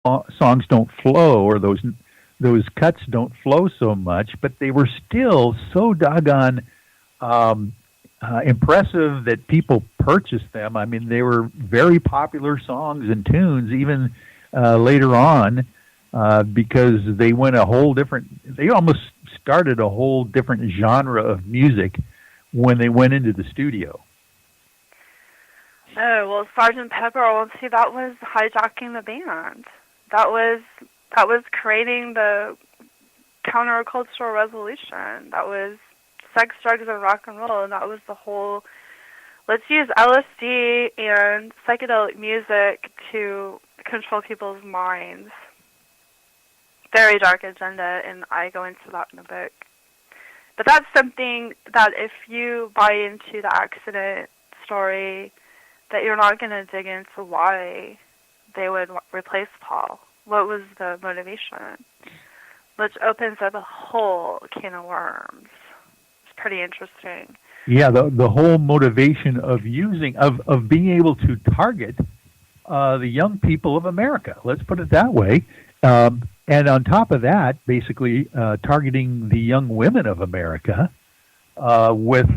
songs don't flow, or those cuts don't flow so much, but they were still so doggone um, impressive that people purchased them. I mean, they were very popular songs and tunes even later on because they went a whole different. They almost started a whole different genre of music when they went into the studio. Oh, well, Sergeant Pepper, well, see, that was hijacking the band. That was that was creating the countercultural revolution. That was sex, drugs, and rock and roll, and that was the whole. Let's use LSD and psychedelic music to control people's minds. Very dark agenda, and I go into that in the book. But that's something that if you buy into the accident story, that you're not going to dig into why they would replace Paul. What was the motivation? Which opens up a whole can of worms. It's pretty interesting. Yeah, the whole motivation of being able to target the young people of America. Let's put it that way. And on top of that, basically targeting the young women of America with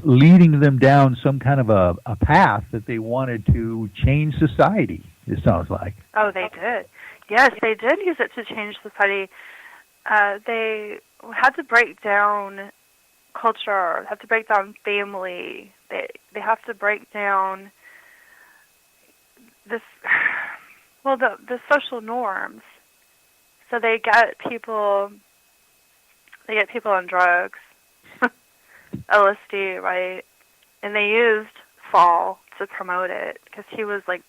leading them down some kind of a path that they wanted to change society. It sounds like. Oh, they did. Yes, they did use it to change society. They had to break down culture, have to break down family. They have to break down this, well, the social norms. So they get people on drugs, LSD, right? And they used Saul to promote it because he was like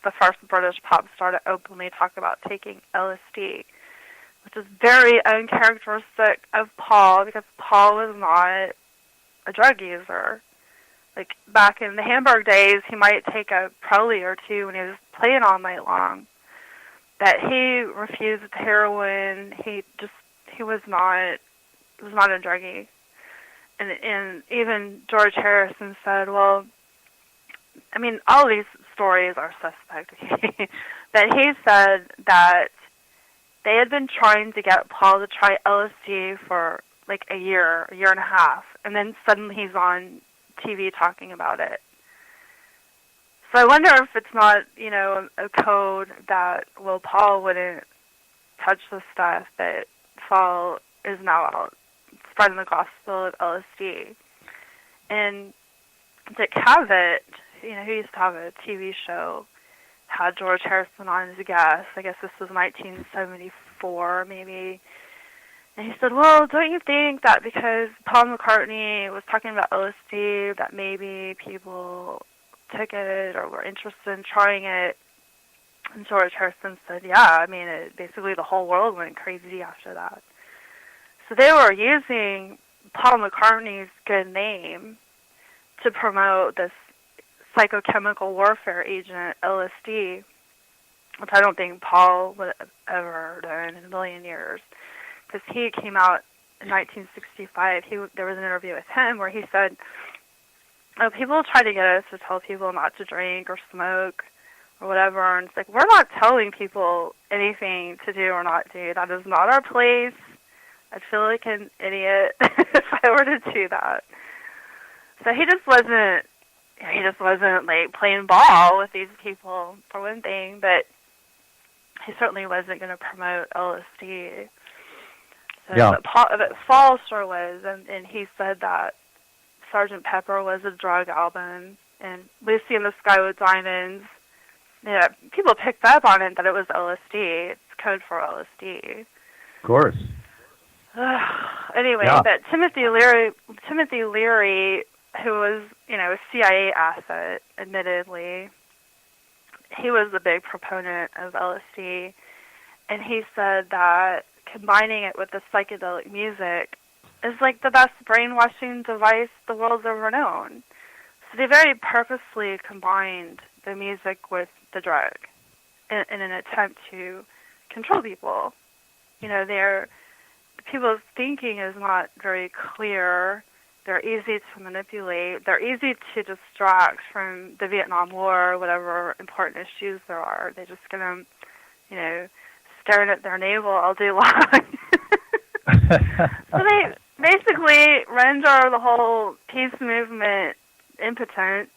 the first British pop star to openly talk about taking LSD, which is very uncharacteristic of Paul because Paul was not a drug user. Like back in the Hamburg days, he might take a Proli or two when he was playing all night long. That he refused heroin. He was not a druggie. And even George Harrison said, well, I mean, all these stories are suspect. That he said that they had been trying to get Paul to try LSD for like a year and a half, and then suddenly he's on TV talking about it. So I wonder if it's not, a code that, well, Paul wouldn't touch the stuff, that Saul is now out spreading the gospel of LSD. And Dick Cavett, who used to have a TV show, had George Harrison on as a guest. I guess this was 1974, maybe. And he said, well, don't you think that because Paul McCartney was talking about LSD, that maybe people took it or were interested in trying it? And George Harrison said, yeah, I mean, basically the whole world went crazy after that. So they were using Paul McCartney's good name to promote this psychochemical warfare agent, LSD, which I don't think Paul would have ever done in a million years. Because he came out in 1965, there was an interview with him where he said, oh, people try to get us to tell people not to drink or smoke or whatever, and it's like, we're not telling people anything to do or not do. That is not our place. I'd feel like an idiot if I were to do that. So he just wasn't like playing ball with these people, for one thing, but he certainly wasn't going to promote LSD. So, Yeah. But Saul sure was, and he said that Sergeant Pepper was a drug album, and Lucy in the Sky with Diamonds, people picked up on it that it was LSD. It's code for LSD. Of course. Anyway, Yeah. but Timothy Leary, who was, a CIA asset, admittedly, he was a big proponent of LSD, and he said that combining it with the psychedelic music is like the best brainwashing device the world's ever known. So they very purposely combined the music with the drug in an attempt to control people. People's thinking is not very clear. They're easy to manipulate. They're easy to distract from the Vietnam War or whatever important issues there are. They're just going to you know, staring at their navel all day long. So they basically render the whole peace movement impotent.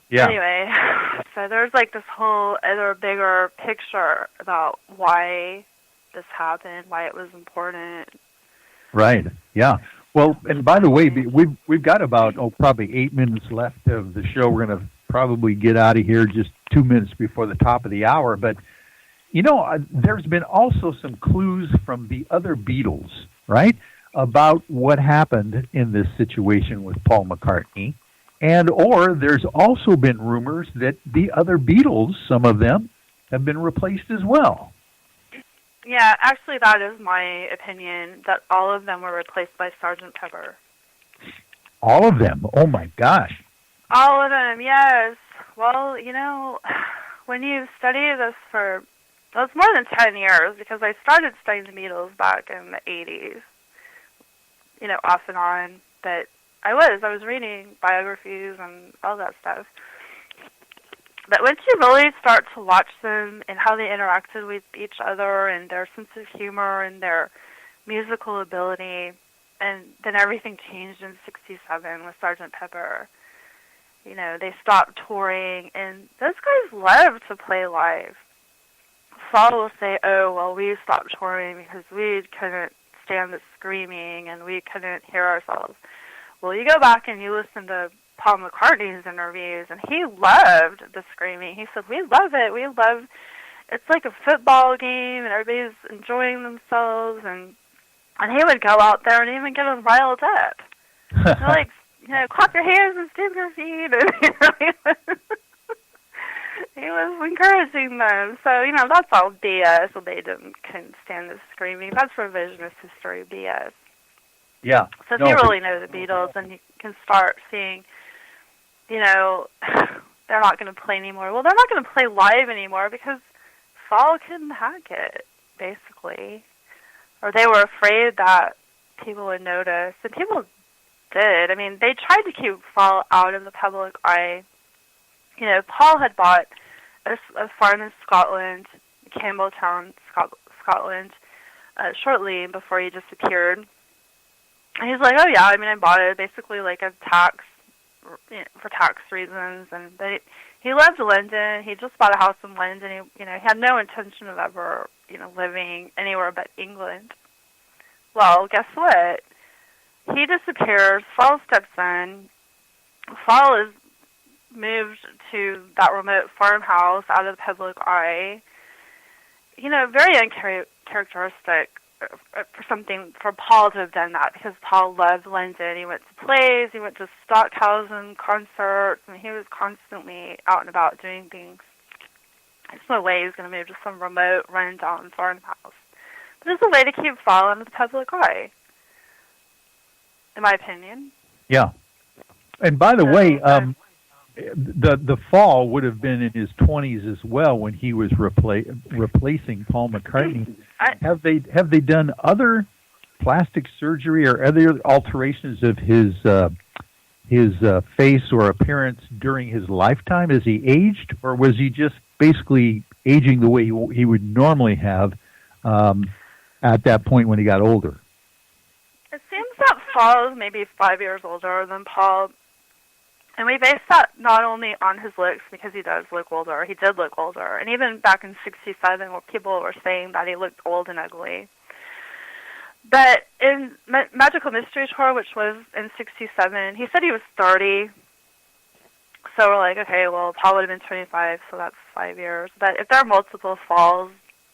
Yeah. Anyway, so there's like this whole other bigger picture about why this happened, why it was important. Right. Yeah. Well, and by the way, we've got about probably 8 minutes left of the show. We're going to probably get out of here just 2 minutes before the top of the hour. But there's been also some clues from the other Beatles, right, about what happened in this situation with Paul McCartney, or there's also been rumors that the other Beatles, some of them, have been replaced as well. Yeah, actually, that is my opinion, that all of them were replaced by Sgt. Pepper. All of them? Oh, my gosh. All of them, yes. Well, when you study this for, well, it's more than 10 years, because I started studying the Beatles back in the 80s, off and on, but I was reading biographies and all that stuff. But once you really start to watch them and how they interacted with each other and their sense of humor and their musical ability, and then everything changed in '67 with Sgt. Pepper. They stopped touring, and those guys love to play live. Saul will say, oh, well, we stopped touring because we couldn't stand the screaming and we couldn't hear ourselves. Well, you go back and you listen to Paul McCartney's interviews, and he loved the screaming. He said, we love it. It's like a football game, and everybody's enjoying themselves, and he would go out there and even get them riled up. Like, clap your hands and stamp your feet, and he was encouraging them. So, that's all BS, so they couldn't stand the screaming. That's revisionist history BS. Yeah. So if you really know the Beatles, then you can start seeing, they're not going to play anymore. Well, they're not going to play live anymore because Saul couldn't hack it, basically. Or they were afraid that people would notice. And people did. I mean, they tried to keep Saul out of the public eye. Paul had bought a farm in Scotland, Campbelltown, Scotland, shortly before he disappeared. And he's like, oh yeah, I bought it basically like a for tax reasons. And he loved London. He just bought a house in London. He had no intention of ever, living anywhere but England. Well, guess what? He disappears. Saul steps in. Saul is moved to that remote farmhouse out of the public eye. Very uncharacteristic for Paul to have done that, because Paul loved London. He went to plays, he went to Stockhausen concerts, and he was constantly out and about doing things. There's no way he was going to move to some remote, run-down farmhouse. But it's a way to keep Saul out of the public eye, in my opinion. Yeah. And by the way, the Fall would have been in his 20s as well when he was replacing Paul McCartney. Have they done other plastic surgery or other alterations of his face or appearance during his lifetime? Has he aged, or was he just basically aging the way he would normally have at that point when he got older? It seems that Saul is maybe 5 years older than Paul. And we base that not only on his looks, because he does look older. He did look older. And even back in '67, where people were saying that he looked old and ugly. But in Magical Mystery Tour, which was in '67, he said he was 30. So we're like, okay, well, Paul would have been 25, so that's 5 years. But if there are multiple falls,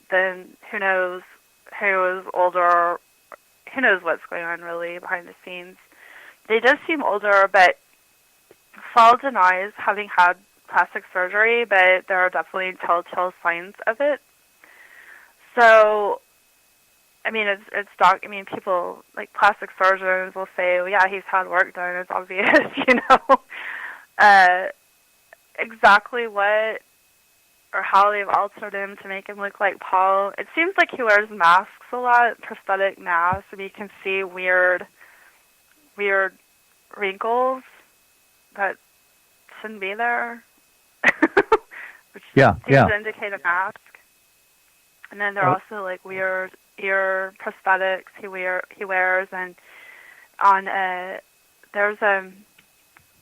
then who knows who is older? Who knows what's going on, really, behind the scenes? They does seem older, but Saul denies having had plastic surgery, but there are definitely telltale signs of it. So, people like plastic surgeons will say, well, yeah, he's had work done. It's obvious, exactly what or how they've altered him to make him look like Paul. It seems like he wears masks a lot, prosthetic masks, and you can see weird wrinkles that shouldn't be there. which Yeah, seems yeah. to indicate a mask. And then there are also like weird ear prosthetics he wears, and on there's on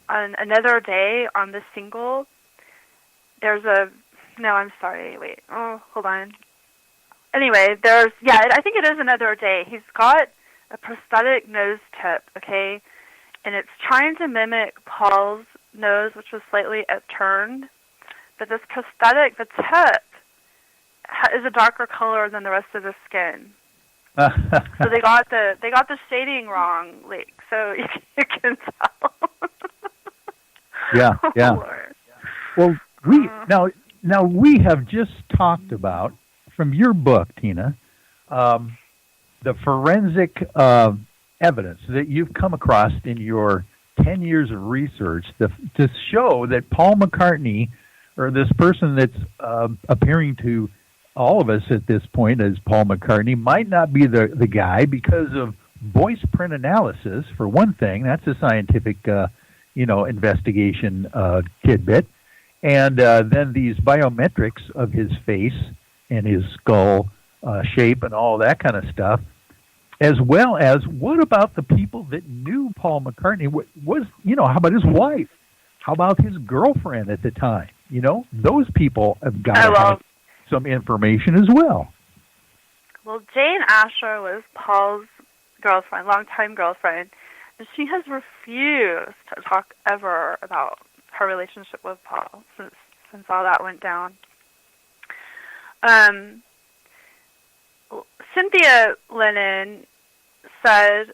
another day on the single, there's a no, I'm sorry, wait, oh, hold on. Anyway, I think it is another day. He's got a prosthetic nose tip, okay, and it's trying to mimic Paul's nose, which was slightly upturned, but this prosthetic, the tip, is a darker color than the rest of the skin. So they got the shading wrong, like, so you can tell. Yeah, yeah. Lord. Well, now we have just talked about, from your book, Tina, the forensic evidence that you've come across in your 10 years of research to show that Paul McCartney, or this person that's appearing to all of us at this point as Paul McCartney, might not be the guy because of voice print analysis, for one thing. That's a scientific investigation tidbit. And then these biometrics of his face and his skull shape and all that kind of stuff, as well as what about the people that knew Paul McCartney? How about his wife? How about his girlfriend at the time? Those people have got to have some information as well. Well, Jane Asher was Paul's girlfriend, longtime girlfriend, and she has refused to talk ever about her relationship with Paul since all that went down. Cynthia Lennon said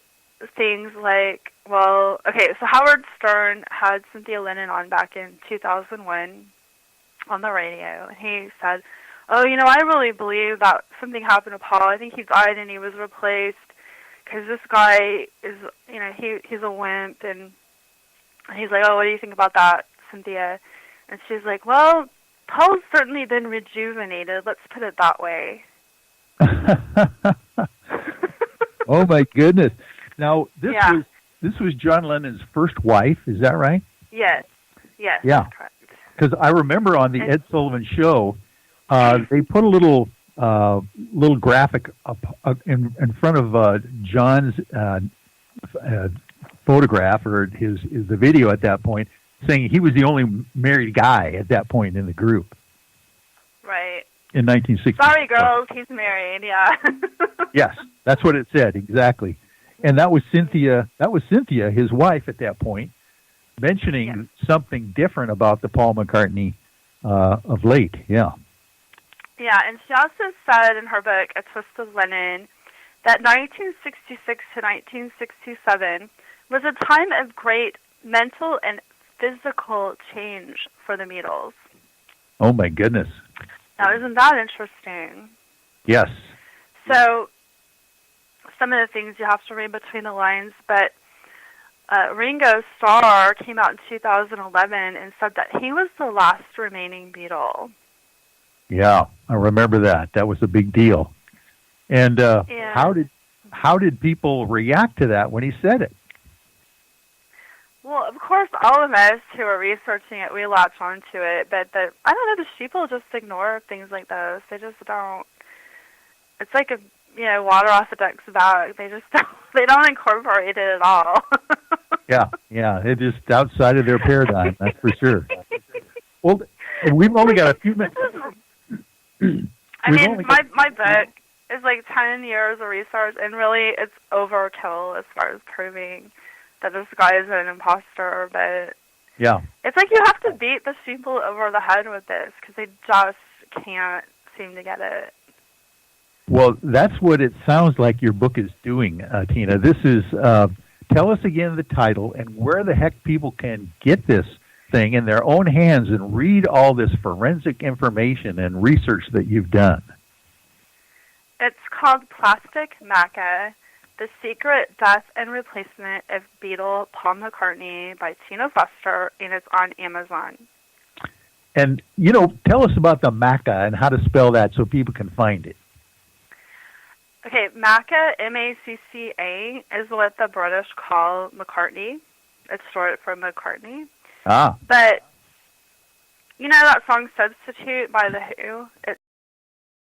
things like, so Howard Stern had Cynthia Lennon on back in 2001 on the radio, and he said, I really believe that something happened to Paul. I think he died and he was replaced because this guy is, he's a wimp. And he's like, what do you think about that, Cynthia? And she's like, well, Paul's certainly been rejuvenated. Let's put it that way. Oh my goodness! Now this was John Lennon's first wife. Is that right? Yes. Yeah. That's correct. Because I remember on the Ed Sullivan Show, they put a little graphic up in front of John's photograph or the video at that point, saying he was the only married guy at that point in the group. Right. In 1960. Sorry, girls, he's married. Yeah. Yes, that's what it said exactly, and that was Cynthia. His wife at that point, mentioning something different about the Paul McCartney of late. Yeah. Yeah, and she also said in her book, A Twist of Lennon, that 1966 to 1967 was a time of great mental and physical change for the Beatles. Oh, my goodness. Now, isn't that interesting? Yes. So, some of the things you have to read between the lines, but Ringo Starr came out in 2011 and said that he was the last remaining Beatle. Yeah, I remember that. That was a big deal. And how did people react to that when he said it? Well, of course, all of us who are researching it, we latch onto it. But I don't know, the people just ignore things like those. They just don't. It's like water off a duck's back. They just don't. They don't incorporate it at all. Yeah, it's just outside of their paradigm. That's for sure. Well, we've only got a few minutes. I mean, my book is like 10 years of research, and really it's overkill as far as proving that this guy is an imposter. But it's like you have to beat the people over the head with this because they just can't seem to get it. Well, that's what it sounds like your book is doing, Tina. This is, tell us again the title and where the heck people can get this thing in their own hands and read all this forensic information and research that you've done. It's called Plastic Maca, The Secret Death and Replacement of Beatle Paul McCartney by Tina Foster, and it's on Amazon. And, tell us about the Maca and how to spell that so people can find it. Okay, Maca, M-A-C-C-A, is what the British call McCartney. It's short for McCartney. Ah. But You know that song "Substitute" by The Who? It's